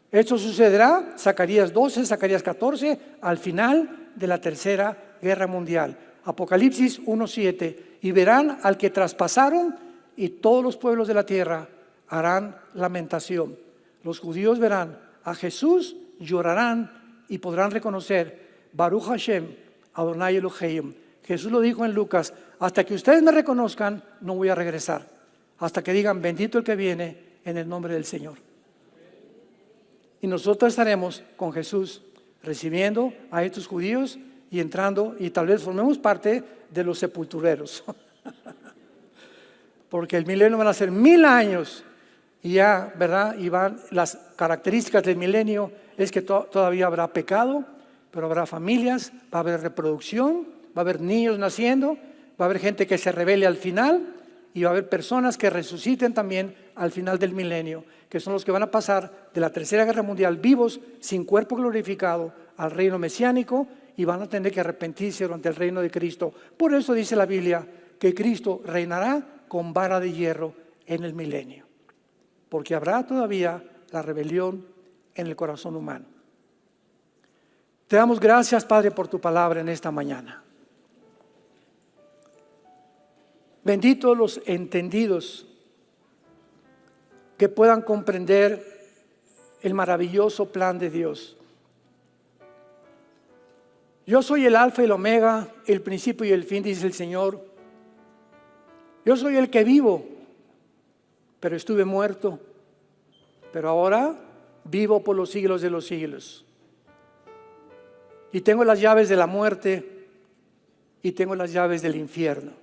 Esto sucederá, Zacarías 12, Zacarías 14, al final de la tercera guerra mundial. Apocalipsis 1, 7. Y verán al que traspasaron, y todos los pueblos de la tierra harán lamentación. Los judíos verán a Jesús, llorarán y podrán reconocer Baruch Hashem, Adonai Elohim. Jesús lo dijo en Lucas: hasta que ustedes me reconozcan, no voy a regresar. Hasta que digan bendito el que viene en el nombre del Señor. Y nosotros estaremos con Jesús recibiendo a estos judíos y entrando, y tal vez formemos parte de los sepultureros. Porque el milenio van a ser 1000 años y ya, ¿verdad? Y van, las características del milenio es que todavía habrá pecado, pero habrá familias, va a haber reproducción, va a haber niños naciendo, va a haber gente que se rebele al final, y va a haber personas que resuciten también al final del milenio, que son los que van a pasar de la tercera guerra mundial vivos, sin cuerpo glorificado, al reino mesiánico, y van a tener que arrepentirse durante el reino de Cristo. Por eso dice la Biblia que Cristo reinará con vara de hierro en el milenio, porque habrá todavía la rebelión en el corazón humano. Te damos gracias, Padre, por tu palabra en esta mañana. Benditos los entendidos que puedan comprender el maravilloso plan de Dios. Yo soy el alfa y el omega, el principio y el fin, dice el Señor. Yo soy el que vivo, pero estuve muerto, pero ahora vivo por los siglos de los siglos. Y tengo las llaves de la muerte y tengo las llaves del infierno.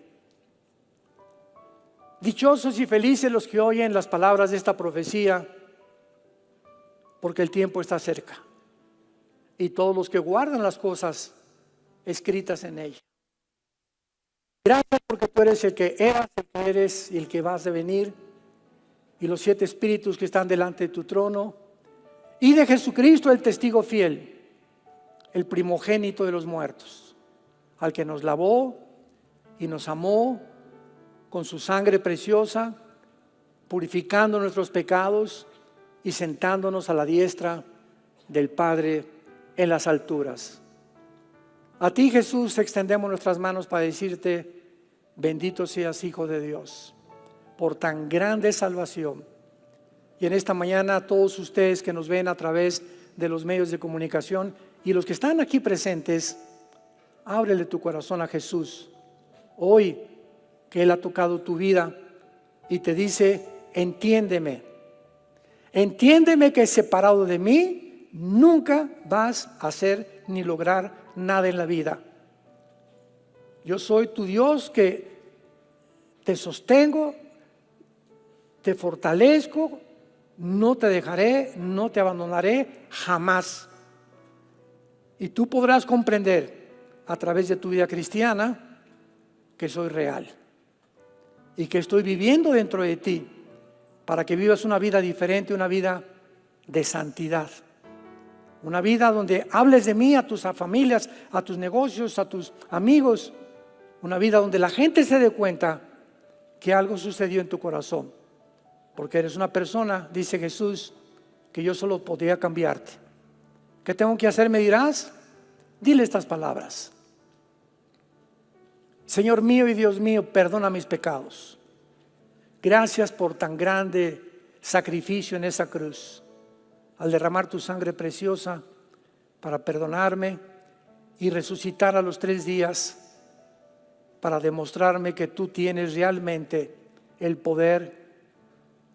Dichosos y felices los que oyen las palabras de esta profecía, porque el tiempo está cerca. Y todos los que guardan las cosas escritas en ella. Gracias porque tú eres el que eras, el que eres y el que vas a venir. Y los 7 espíritus que están delante de tu trono. Y de Jesucristo, el testigo fiel, el primogénito de los muertos, al que nos lavó y nos amó con su sangre preciosa, purificando nuestros pecados y sentándonos a la diestra del Padre en las alturas. A ti, Jesús, extendemos nuestras manos para decirte: bendito seas, Hijo de Dios, por tan grande salvación. Y en esta mañana, todos ustedes que nos ven a través de los medios de comunicación y los que están aquí presentes, ábrele tu corazón a Jesús hoy, que Él ha tocado tu vida y te dice: entiéndeme, entiéndeme que separado de mí nunca vas a hacer ni lograr nada en la vida. Yo soy tu Dios que te sostengo, te fortalezco, no te dejaré, no te abandonaré jamás. Y tú podrás comprender a través de tu vida cristiana que soy real y que estoy viviendo dentro de ti para que vivas una vida diferente, una vida de santidad, una vida donde hables de mí a tus familias, a tus negocios, a tus amigos, una vida donde la gente se dé cuenta que algo sucedió en tu corazón, porque eres una persona, dice Jesús, que yo solo podría cambiarte. ¿Qué tengo que hacer? Me dirás, dile estas palabras: Señor mío y Dios mío, perdona mis pecados. Gracias por tan grande sacrificio en esa cruz, al derramar tu sangre preciosa para perdonarme y resucitar a los 3 días para demostrarme que tú tienes realmente el poder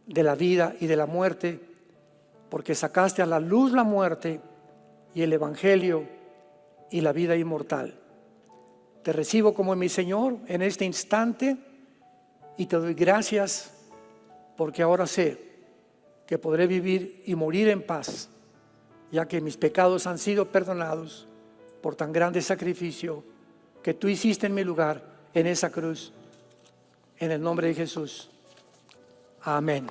de la vida y de la muerte, porque sacaste a la luz la muerte y el evangelio y la vida inmortal. Te recibo como mi Señor en este instante y te doy gracias porque ahora sé que podré vivir y morir en paz, ya que mis pecados han sido perdonados por tan grande sacrificio que tú hiciste en mi lugar en esa cruz. En el nombre de Jesús. Amén.